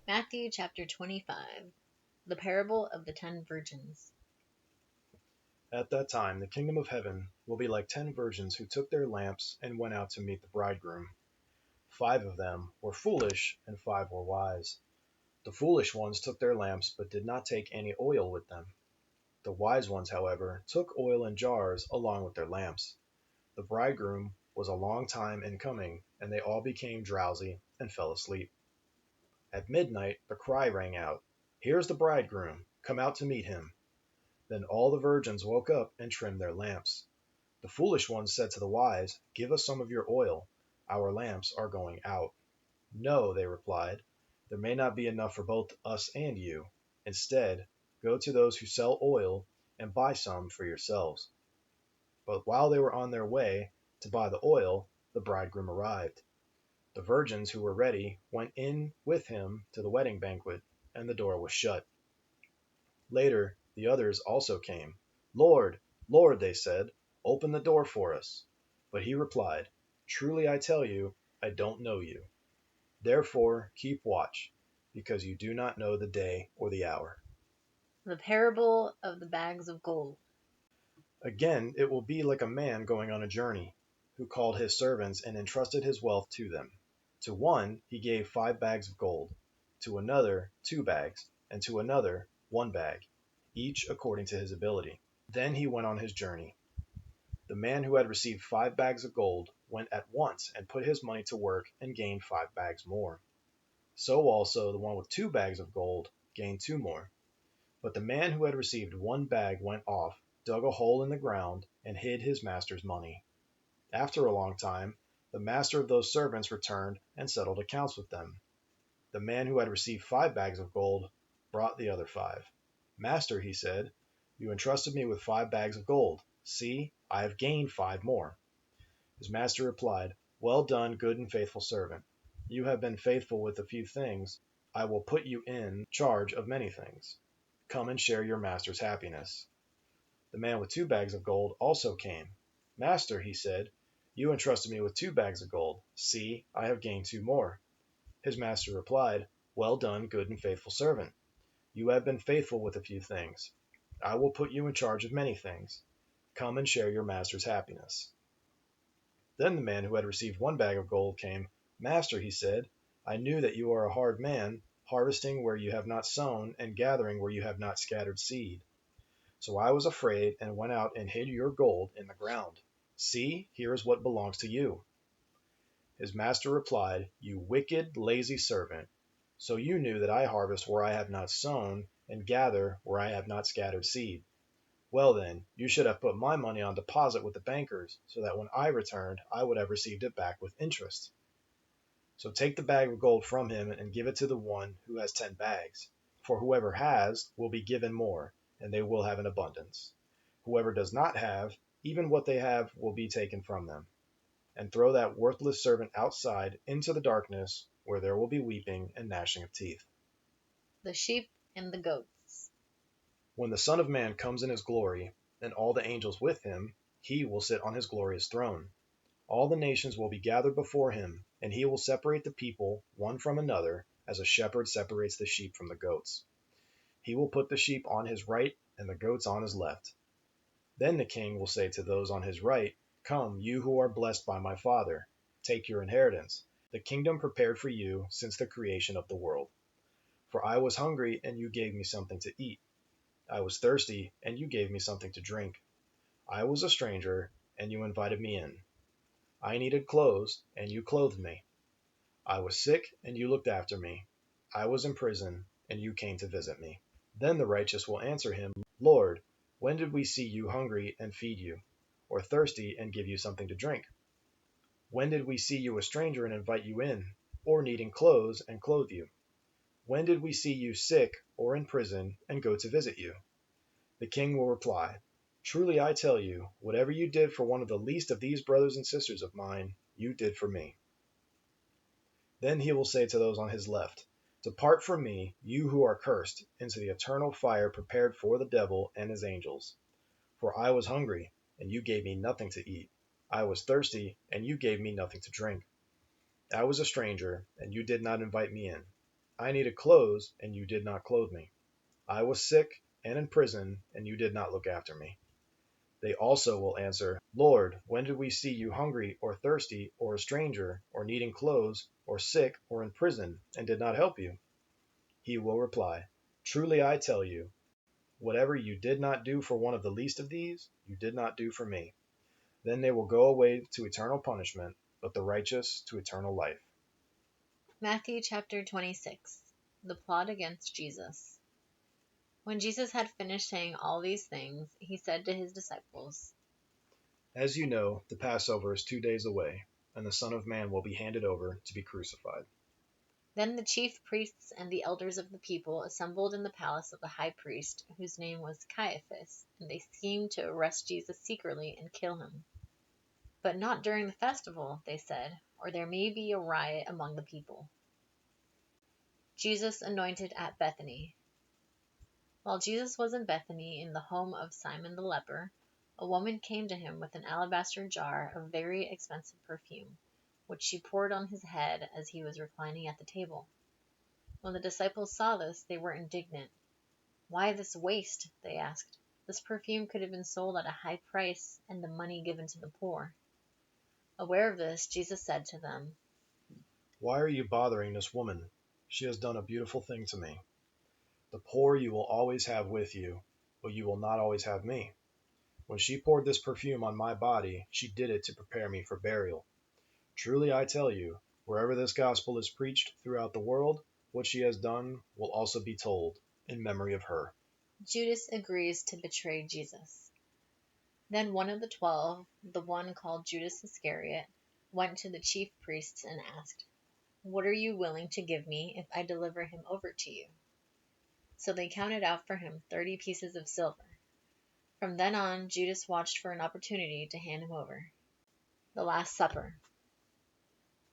Matthew chapter 25. The parable of the 10 virgins. At that time the kingdom of heaven will be like 10 virgins who took their lamps and went out to meet the bridegroom. 5 of them were foolish and 5 were wise. The foolish ones took their lamps but did not take any oil with them. The wise ones, however, took oil in jars along with their lamps. The bridegroom was a long time in coming, and they all became drowsy and fell asleep. At midnight the cry rang out, "Here's the bridegroom, come out to meet him." Then all the virgins woke up and trimmed their lamps. The foolish ones said to the wise, "Give us some of your oil. Our lamps are going out." "No," they replied, "there may not be enough for both us and you. Instead, go to those who sell oil and buy some for yourselves." But while they were on their way to buy the oil, the bridegroom arrived. The virgins who were ready went in with him to the wedding banquet, and the door was shut. Later the others also came. "Lord, Lord," they said, "open the door for us." But he replied, "Truly I tell you, I don't know you. Therefore keep watch, because you do not know the day or the hour." The parable of the bags of gold. Again, it will be like a man going on a journey, who called his servants and entrusted his wealth to them. To one he gave 5 bags of gold, to another 2 bags, and to another 1 bag, each according to his ability. Then he went on his journey. The man who had received 5 bags of gold went at once and put his money to work and gained 5 bags more. So also the one with 2 bags of gold gained 2 more. But the man who had received 1 bag went off, dug a hole in the ground, and hid his master's money. After a long time, the master of those servants returned and settled accounts with them. The man who had received 5 bags of gold brought the other 5. "Master," he said, "you entrusted me with 5 bags of gold. See, I have gained 5 more." His master replied, "Well done, good and faithful servant. You have been faithful with a few things. I will put you in charge of many things. Come and share your master's happiness." The man with 2 bags of gold also came. "Master," he said, "you entrusted me with 2 bags of gold. See, I have gained 2 more." His master replied, "Well done, good and faithful servant. You have been faithful with a few things. I will put you in charge of many things. Come and share your master's happiness." Then the man who had received 1 bag of gold came. "Master," he said, "I knew that you are a hard man, harvesting where you have not sown and gathering where you have not scattered seed. So I was afraid and went out and hid your gold in the ground. See, here is what belongs to you." His master replied, "You wicked, lazy servant. So you knew that I harvest where I have not sown and gather where I have not scattered seed. Well then, you should have put my money on deposit with the bankers, so that when I returned I would have received it back with interest. So take the bag of gold from him and give it to the one who has 10 bags. For whoever has will be given more, and they will have an abundance. Whoever does not have, even what they have will be taken from them. And throw that worthless servant outside into the darkness, where there will be weeping and gnashing of teeth." The sheep and the goats. When the Son of Man comes in his glory, and all the angels with him, he will sit on his glorious throne. All the nations will be gathered before him, and he will separate the people one from another, as a shepherd separates the sheep from the goats. He will put the sheep on his right and the goats on his left. Then the king will say to those on his right, "Come, you who are blessed by my Father, take your inheritance, the kingdom prepared for you since the creation of the world. For I was hungry, and you gave me something to eat. I was thirsty, and you gave me something to drink. I was a stranger, and you invited me in. I needed clothes, and you clothed me. I was sick, and you looked after me. I was in prison, and you came to visit me." Then the righteous will answer him, "Lord, when did we see you hungry and feed you, or thirsty and give you something to drink? When did we see you a stranger and invite you in, or needing clothes and clothe you? When did we see you sick or in prison and go to visit you?" The king will reply, "Truly I tell you, whatever you did for one of the least of these brothers and sisters of mine, you did for me." Then he will say to those on his left, "Depart from me, you who are cursed, into the eternal fire prepared for the devil and his angels. For I was hungry, and you gave me nothing to eat. I was thirsty, and you gave me nothing to drink. I was a stranger, and you did not invite me in. I needed clothes, and you did not clothe me. I was sick and in prison, and you did not look after me. They also will answer, Lord, when did we see you hungry or thirsty or a stranger or needing clothes or sick or in prison and did not help you? He will reply, Truly I tell you, whatever you did not do for one of the least of these, you did not do for me. Then they will go away to eternal punishment, but the righteous to eternal life. Matthew chapter 26. The plot against Jesus. When Jesus had finished saying all these things, he said to his disciples, As you know, the Passover is 2 days away, and the Son of Man will be handed over to be crucified. Then the chief priests and the elders of the people assembled in the palace of the high priest, whose name was Caiaphas, and they schemed to arrest Jesus secretly and kill him. But not during the festival, they said, or there may be a riot among the people. Jesus anointed at Bethany. While Jesus was in Bethany in the home of Simon the leper, a woman came to him with an alabaster jar of very expensive perfume, which she poured on his head as he was reclining at the table. When the disciples saw this, they were indignant. Why this waste? They asked. This perfume could have been sold at a high price and the money given to the poor. Aware of this, Jesus said to them, Why are you bothering this woman? She has done a beautiful thing to me. The poor you will always have with you, but you will not always have me. When she poured this perfume on my body, she did it to prepare me for burial. Truly I tell you, wherever this gospel is preached throughout the world, what she has done will also be told in memory of her. Judas agrees to betray Jesus. Then one of the 12, the one called Judas Iscariot, went to the chief priests and asked, What are you willing to give me if I deliver him over to you? So they counted out for him 30 pieces of silver. From then on, Judas watched for an opportunity to hand him over. The Last Supper.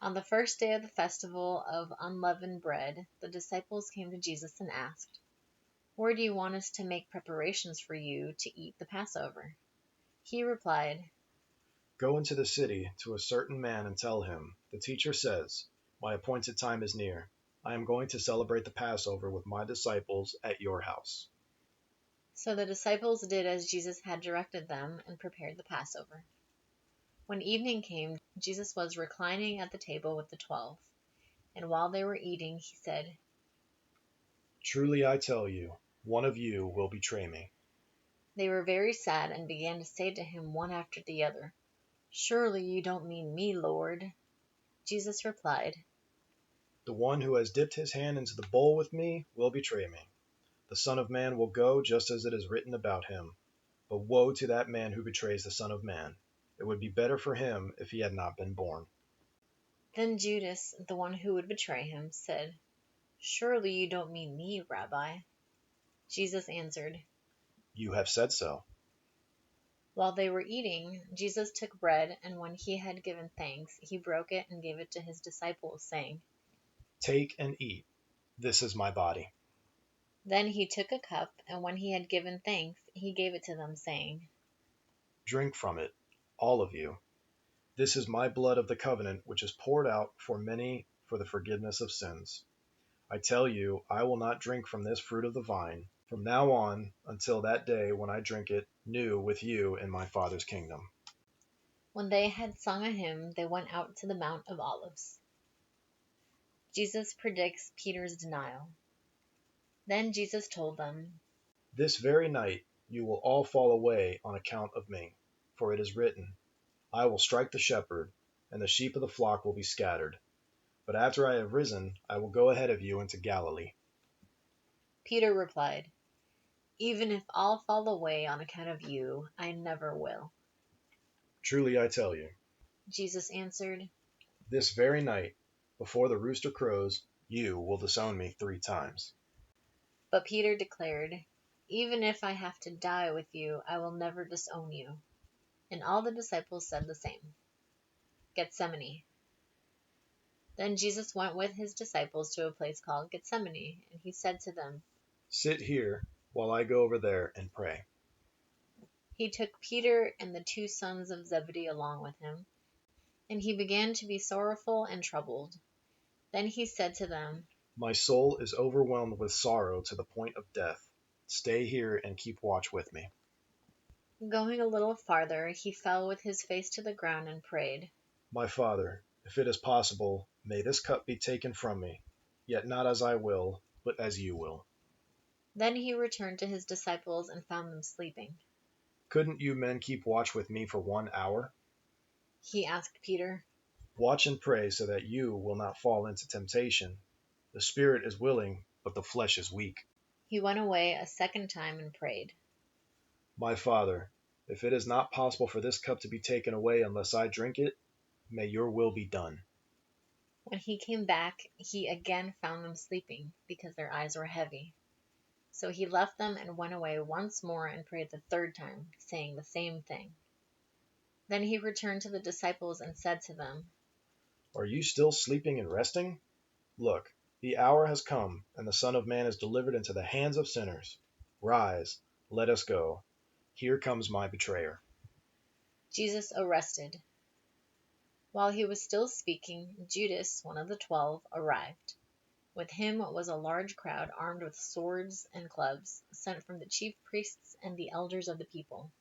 On the first day of the festival of unleavened bread, the disciples came to Jesus and asked, Where do you want us to make preparations for you to eat the Passover? He replied, Go into the city to a certain man and tell him, The teacher says, My appointed time is near. I am going to celebrate the Passover with my disciples at your house. So the disciples did as Jesus had directed them and prepared the Passover. When evening came, Jesus was reclining at the table with the 12, and while they were eating, he said, Truly I tell you, one of you will betray me. They were very sad and began to say to him one after the other, Surely you don't mean me, Lord. Jesus replied, The one who has dipped his hand into the bowl with me will betray me. The Son of Man will go just as it is written about him. But woe to that man who betrays the Son of Man. It would be better for him if he had not been born. Then Judas, the one who would betray him, said, Surely you don't mean me, Rabbi. Jesus answered, You have said so. While they were eating, Jesus took bread, and when he had given thanks, he broke it and gave it to his disciples, saying, Take and eat. This is my body. Then he took a cup, and when he had given thanks, he gave it to them, saying, Drink from it, all of you. This is my blood of the covenant, which is poured out for many for the forgiveness of sins. I tell you, I will not drink from this fruit of the vine from now on until that day when I drink it new with you in my Father's kingdom. When they had sung a hymn, they went out to the Mount of Olives. Jesus predicts Peter's denial. Then Jesus told them, This very night you will all fall away on account of me, for it is written, I will strike the shepherd, and the sheep of the flock will be scattered. But after I have risen, I will go ahead of you into Galilee. Peter replied, Even if all fall away on account of you, I never will. Truly I tell you, Jesus answered, this very night, before the rooster crows, you will disown me 3 times. But Peter declared, Even if I have to die with you, I will never disown you. And all the disciples said the same. Gethsemane. Then Jesus went with his disciples to a place called Gethsemane, and he said to them, Sit here while I go over there and pray. He took Peter and the 2 sons of Zebedee along with him, and he began to be sorrowful and troubled. Then he said to them, My soul is overwhelmed with sorrow to the point of death. Stay here and keep watch with me. Going a little farther, he fell with his face to the ground and prayed. My Father, if it is possible, may this cup be taken from me, yet not as I will, but as you will. Then he returned to his disciples and found them sleeping. Couldn't you men keep watch with me for 1 hour? He asked Peter. Watch and pray so that you will not fall into temptation. The spirit is willing, but the flesh is weak. He went away a second time and prayed. My Father, if it is not possible for this cup to be taken away unless I drink it, may your will be done. When he came back, he again found them sleeping, because their eyes were heavy. So he left them and went away once more and prayed the third time, saying the same thing. Then he returned to the disciples and said to them, Are you still sleeping and resting? Look, the hour has come, and the Son of Man is delivered into the hands of sinners. Rise, let us go. Here comes my betrayer. Jesus arrested. While he was still speaking, Judas, one of the 12, arrived. With him was a large crowd armed with swords and clubs, sent from the chief priests and the elders of the people.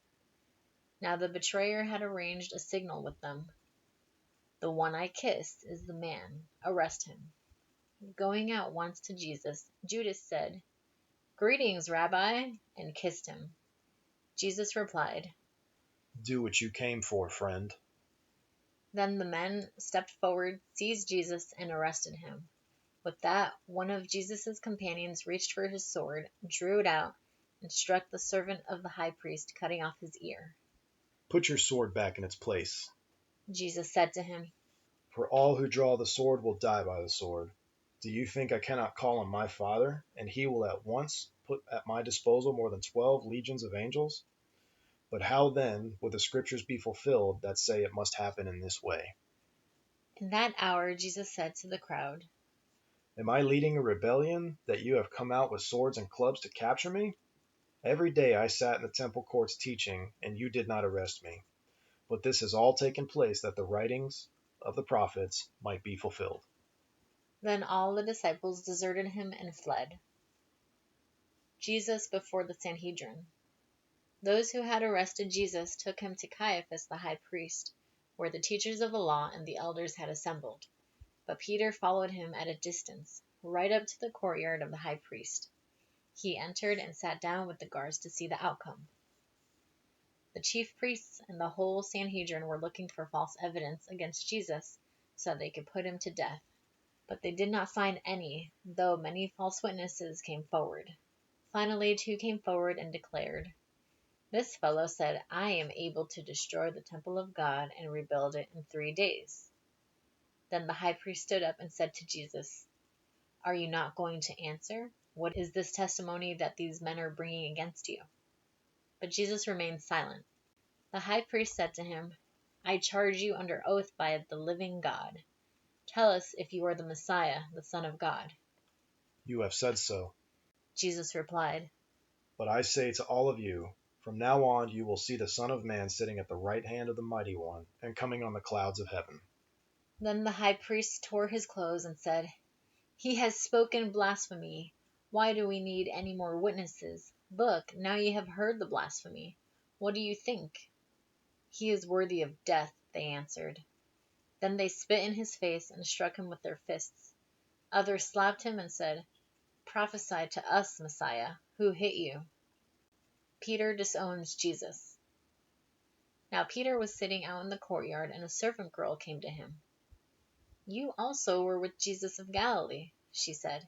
Now the betrayer had arranged a signal with them. The one I kissed is the man. Arrest him. Going out once to Jesus, Judas said, Greetings, Rabbi, and kissed him. Jesus replied. Do what you came for, friend. Then the men stepped forward, seized Jesus, and arrested him. With that, one of Jesus' companions reached for his sword, drew it out, and struck the servant of the high priest, cutting off his ear. Put your sword back in its place. Jesus said to him, For all who draw the sword will die by the sword. Do you think I cannot call on my Father, and he will at once put at my disposal more than 12 legions of angels? But how then would the scriptures be fulfilled that say it must happen in this way? In that hour Jesus said to the crowd, Am I leading a rebellion that you have come out with swords and clubs to capture me? Every day I sat in the temple courts teaching, and you did not arrest me. But this has all taken place that the writings of the prophets might be fulfilled. Then all the disciples deserted him and fled. Jesus before the Sanhedrin. Those who had arrested Jesus took him to Caiaphas the high priest, where the teachers of the law and the elders had assembled. But Peter followed him at a distance, right up to the courtyard of the high priest. He entered and sat down with the guards to see the outcome. The chief priests and the whole Sanhedrin were looking for false evidence against Jesus so they could put him to death. But they did not find any, though many false witnesses came forward. Finally, two came forward and declared, This fellow said, I am able to destroy the temple of God and rebuild it in 3 days. Then the high priest stood up and said to Jesus, Are you not going to answer? What is this testimony that these men are bringing against you? But Jesus remained silent. The high priest said to him, I charge you under oath by the living God. Tell us if you are the Messiah, the Son of God. You have said so. Jesus replied. But I say to all of you, from now on you will see the Son of Man sitting at the right hand of the Mighty One and coming on the clouds of heaven. Then the high priest tore his clothes and said, He has spoken blasphemy. Why do we need any more witnesses? Look, now you have heard the blasphemy. What do you think? He is worthy of death, they answered. Then they spit in his face and struck him with their fists. Others slapped him and said, Prophesy to us, Messiah. Who hit you? Peter disowns Jesus. Now Peter was sitting out in the courtyard, and a servant girl came to him. You also were with Jesus of Galilee, she said.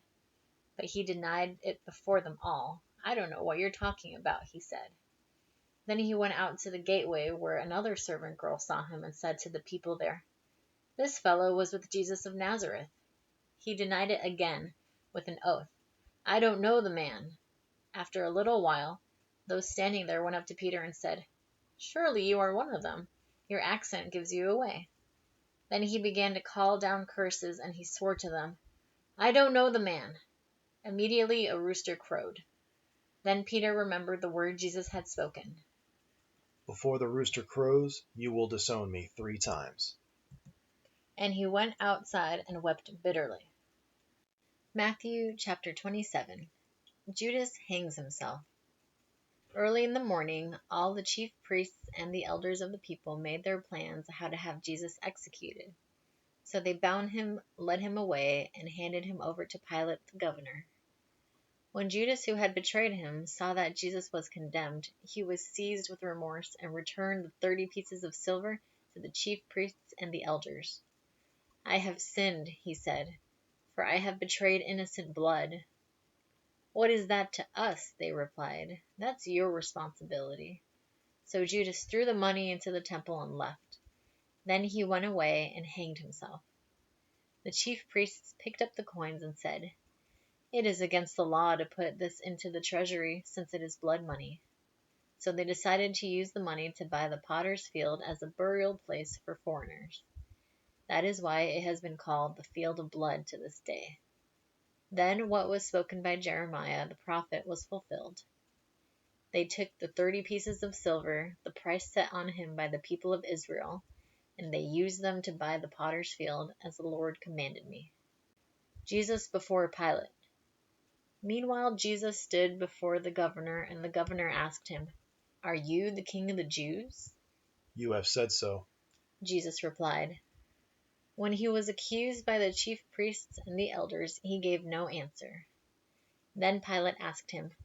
But he denied it before them all. I don't know what you're talking about, he said. Then he went out to the gateway, where another servant girl saw him and said to the people there, This fellow was with Jesus of Nazareth. He denied it again with an oath. I don't know the man. After a little while, those standing there went up to Peter and said, Surely you are one of them. Your accent gives you away. Then he began to call down curses, and he swore to them, I don't know the man. Immediately a rooster crowed. Then Peter remembered the word Jesus had spoken. Before the rooster crows, you will disown me 3 times. And he went outside and wept bitterly. Matthew chapter 27. Judas hangs himself. Early in the morning, all the chief priests and the elders of the people made their plans how to have Jesus executed. So they bound him, led him away, and handed him over to Pilate the governor. When Judas, who had betrayed him, saw that Jesus was condemned, he was seized with remorse and returned the 30 pieces of silver to the chief priests and the elders. "I have sinned," he said, "for I have betrayed innocent blood." "What is that to us?" they replied. "That's your responsibility." So Judas threw the money into the temple and left. Then he went away and hanged himself. The chief priests picked up the coins and said, "It is against the law to put this into the treasury, since it is blood money." So they decided to use the money to buy the potter's field as a burial place for foreigners. That is why it has been called the Field of Blood to this day. Then what was spoken by Jeremiah the prophet was fulfilled. They took the 30 pieces of silver, the price set on him by the people of Israel, and they used them to buy the potter's field, as the Lord commanded me. Jesus before Pilate. Meanwhile Jesus stood before the governor, and the governor asked him, "Are you the king of the Jews?" "You have said so." Jesus replied. When he was accused by the chief priests and the elders, he gave no answer. Then Pilate asked him,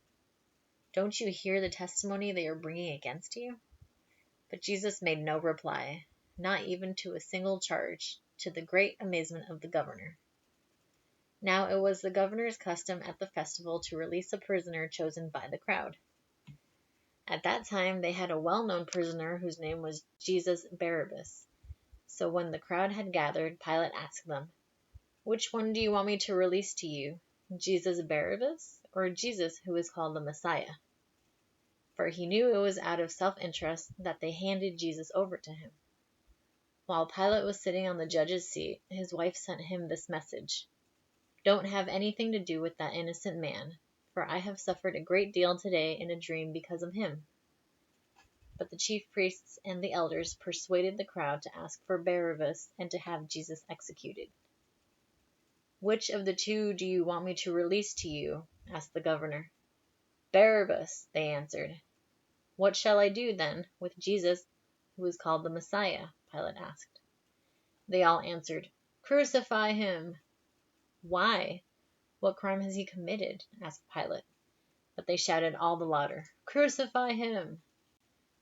"Don't you hear the testimony they are bringing against you?" But Jesus made no reply, not even to a single charge, to the great amazement of the governor. Now it was the governor's custom at the festival to release a prisoner chosen by the crowd. At that time they had a well-known prisoner whose name was Jesus Barabbas. So when the crowd had gathered, Pilate asked them, "Which one do you want me to release to you, Jesus Barabbas, or Jesus who is called the Messiah?" For he knew it was out of self-interest that they handed Jesus over to him. While Pilate was sitting on the judge's seat, his wife sent him this message: "Don't have anything to do with that innocent man, for I have suffered a great deal today in a dream because of him." But the chief priests and the elders persuaded the crowd to ask for Barabbas and to have Jesus executed. "Which of the two do you want me to release to you?" asked the governor. "Barabbas," they answered. "What shall I do, then, with Jesus who is called the Messiah?" Pilate asked. They all answered, "Crucify him." "Why? What crime has he committed?" asked Pilate. But they shouted all the louder, "Crucify him!"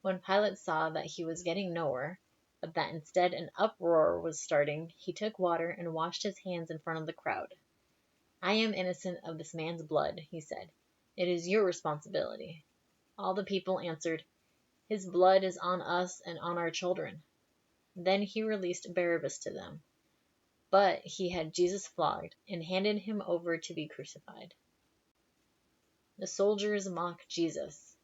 When Pilate saw that he was getting nowhere, but that instead an uproar was starting, he took water and washed his hands in front of the crowd. "I am innocent of this man's blood," he said. "It is your responsibility." All the people answered, "His blood is on us and on our children." Then he released Barabbas to them. But he had Jesus flogged and handed him over to be crucified. The soldiers mock Jesus.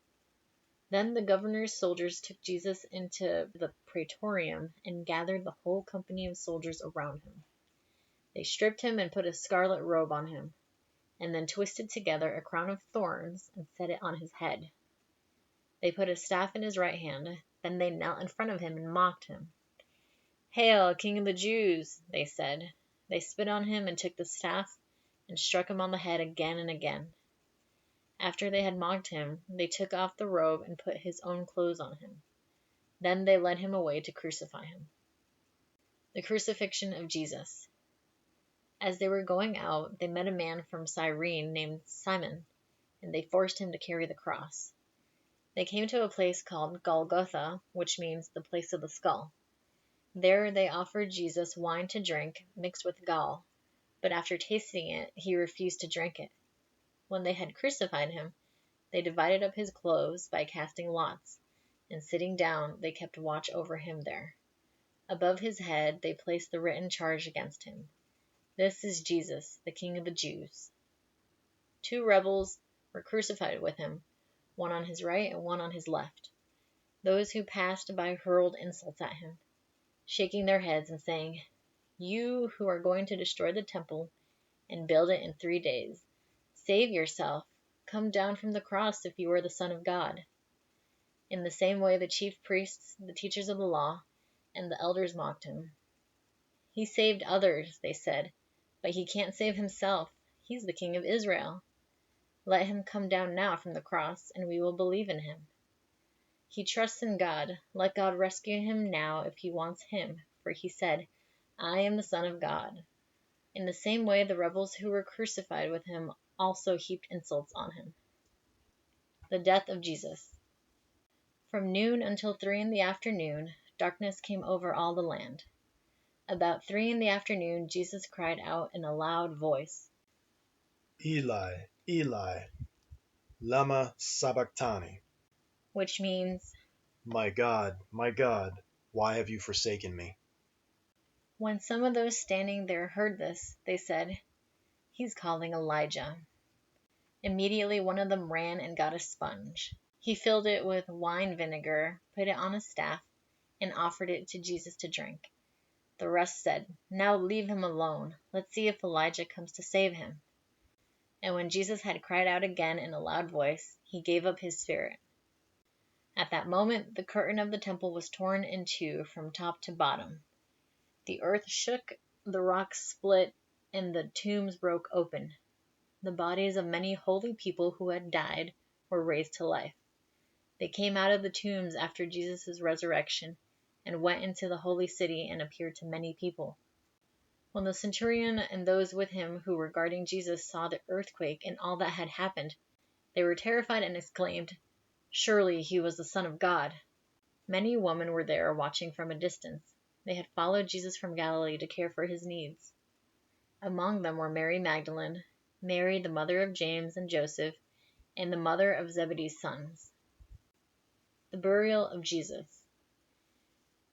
Then the governor's soldiers took Jesus into the praetorium and gathered the whole company of soldiers around him. They stripped him and put a scarlet robe on him, and then twisted together a crown of thorns and set it on his head. They put a staff in his right hand. Then they knelt in front of him and mocked him. "Hail, King of the Jews," they said. They spit on him and took the staff and struck him on the head again and again. After they had mocked him, they took off the robe and put his own clothes on him. Then they led him away to crucify him. The crucifixion of Jesus. As they were going out, they met a man from Cyrene named Simon, and they forced him to carry the cross. They came to a place called Golgotha, which means the place of the skull. There they offered Jesus wine to drink, mixed with gall, but after tasting it, he refused to drink it. When they had crucified him, they divided up his clothes by casting lots, and sitting down, they kept watch over him there. Above his head they placed the written charge against him: "This is Jesus, the King of the Jews." 2 rebels were crucified with him, one on his right and one on his left. Those who passed by hurled insults at him, shaking their heads and saying, "You who are going to destroy the temple and build it in 3 days, save yourself. Come down from the cross if you are the Son of God." In the same way the chief priests, the teachers of the law, and the elders mocked him. "He saved others," they said, "but he can't save himself. He's the King of Israel. Let him come down now from the cross, and we will believe in him. He trusts in God. Let God rescue him now if he wants him, for he said, I am the Son of God." In the same way, the rebels who were crucified with him also heaped insults on him. The death of Jesus. From noon until 3 in the afternoon, darkness came over all the land. About 3 in the afternoon, Jesus cried out in a loud voice, Eli, Eli, lama sabachthani. which means, My God, why have you forsaken me? when some of those standing there heard this, they said, "He's calling Elijah." Immediately one of them ran and got a sponge. He filled it with wine vinegar, put it on a staff, and offered it to Jesus to drink. The rest said, "Now leave him alone. Let's see if Elijah comes to save him." And when Jesus had cried out again in a loud voice, he gave up his spirit. At that moment, the curtain of the temple was torn in two from top to bottom. The earth shook, the rocks split, and the tombs broke open. The bodies of many holy people who had died were raised to life. They came out of the tombs after Jesus' resurrection and went into the holy city and appeared to many people. When the centurion and those with him who were guarding Jesus saw the earthquake and all that had happened, they were terrified and exclaimed, "Surely he was the Son of God." Many women were there watching from a distance. They had followed Jesus from Galilee to care for his needs. Among them were Mary Magdalene, Mary the mother of James and Joseph, and the mother of Zebedee's sons. The burial of Jesus.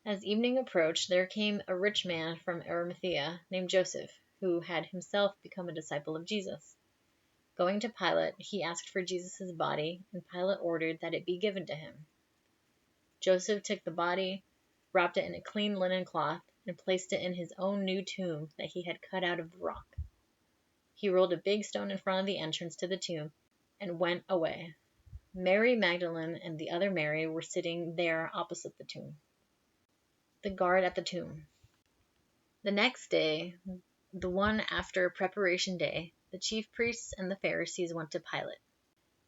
As evening approached, there came a rich man from Arimathea named Joseph, who had himself become a disciple of Jesus. Going to Pilate, he asked for Jesus' body, and Pilate ordered that it be given to him. Joseph took the body, wrapped it in a clean linen cloth, and placed it in his own new tomb that he had cut out of the rock. He rolled a big stone in front of the entrance to the tomb and went away. Mary Magdalene and the other Mary were sitting there opposite the tomb. The guard at the tomb. The next day, the one after Preparation Day, the chief priests and the Pharisees went to Pilate.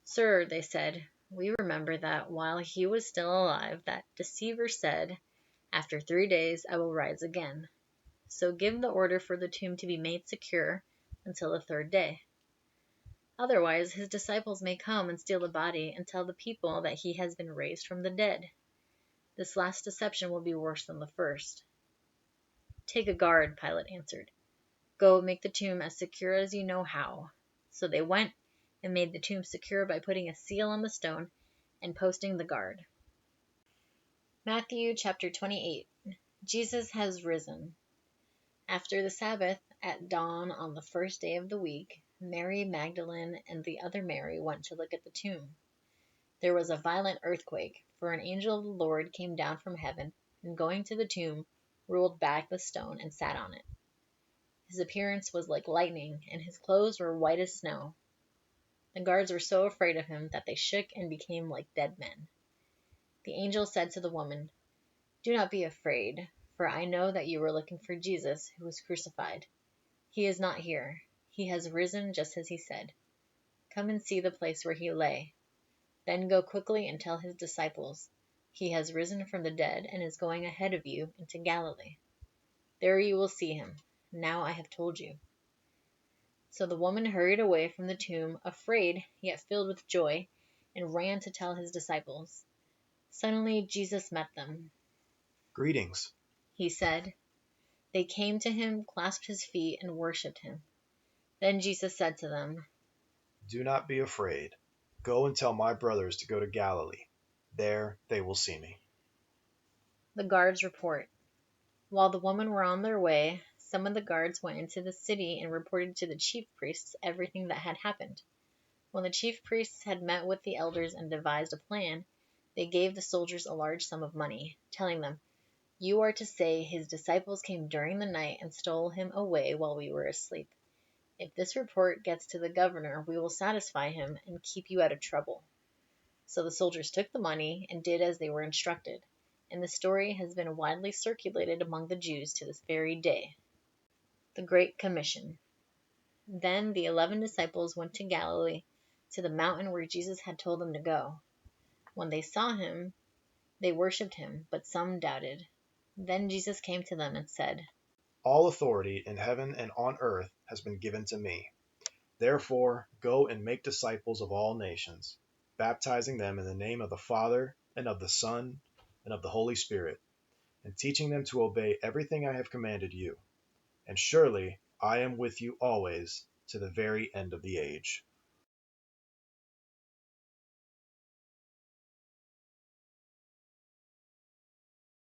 "Sir," they said, "we remember that while he was still alive, that deceiver said, 'After 3 days I will rise again.' So give the order for the tomb to be made secure until the 3rd day. Otherwise, his disciples may come and steal the body and tell the people that he has been raised from the dead. This last deception will be worse than the first." "Take a guard," Pilate answered. "Go, make the tomb as secure as you know how." So they went and made the tomb secure by putting a seal on the stone and posting the guard. Matthew chapter 28. Jesus has risen. After the Sabbath, at dawn on the first day of the week, Mary Magdalene and the other Mary went to look at the tomb. There was a violent earthquake, for an angel of the Lord came down from heaven, and going to the tomb, rolled back the stone and sat on it. His appearance was like lightning, and his clothes were white as snow. The guards were so afraid of him that they shook and became like dead men. The angel said to the woman, "Do not be afraid, for I know that you were looking for Jesus, who was crucified. He is not here. He has risen just as he said. Come and see the place where he lay. Then go quickly and tell his disciples, 'He has risen from the dead and is going ahead of you into Galilee. There you will see him. Now I have told you.'" So the woman hurried away from the tomb, afraid, yet filled with joy, and ran to tell his disciples. Suddenly Jesus met them. "Greetings," he said. They came to him, clasped his feet, and worshipped him. Then Jesus said to them, "Do not be afraid. Go and tell my brothers to go to Galilee. There they will see me." The guards report. While the women were on their way, some of the guards went into the city and reported to the chief priests everything that had happened. When the chief priests had met with the elders and devised a plan, they gave the soldiers a large sum of money, telling them, "You are to say his disciples came during the night and stole him away while we were asleep. If this report gets to the governor, we will satisfy him and keep you out of trouble." So the soldiers took the money and did as they were instructed, and the story has been widely circulated among the Jews to this very day. The Great Commission. Then the 11 disciples went to Galilee, to the mountain where Jesus had told them to go. When they saw him, they worshipped him, but some doubted. Then Jesus came to them and said, All authority in heaven and on earth has been given to me. Therefore, go and make disciples of all nations, baptizing them in the name of the Father, and of the Son, and of the Holy Spirit, and teaching them to obey everything I have commanded you. And surely I am with you always to the very end of the age.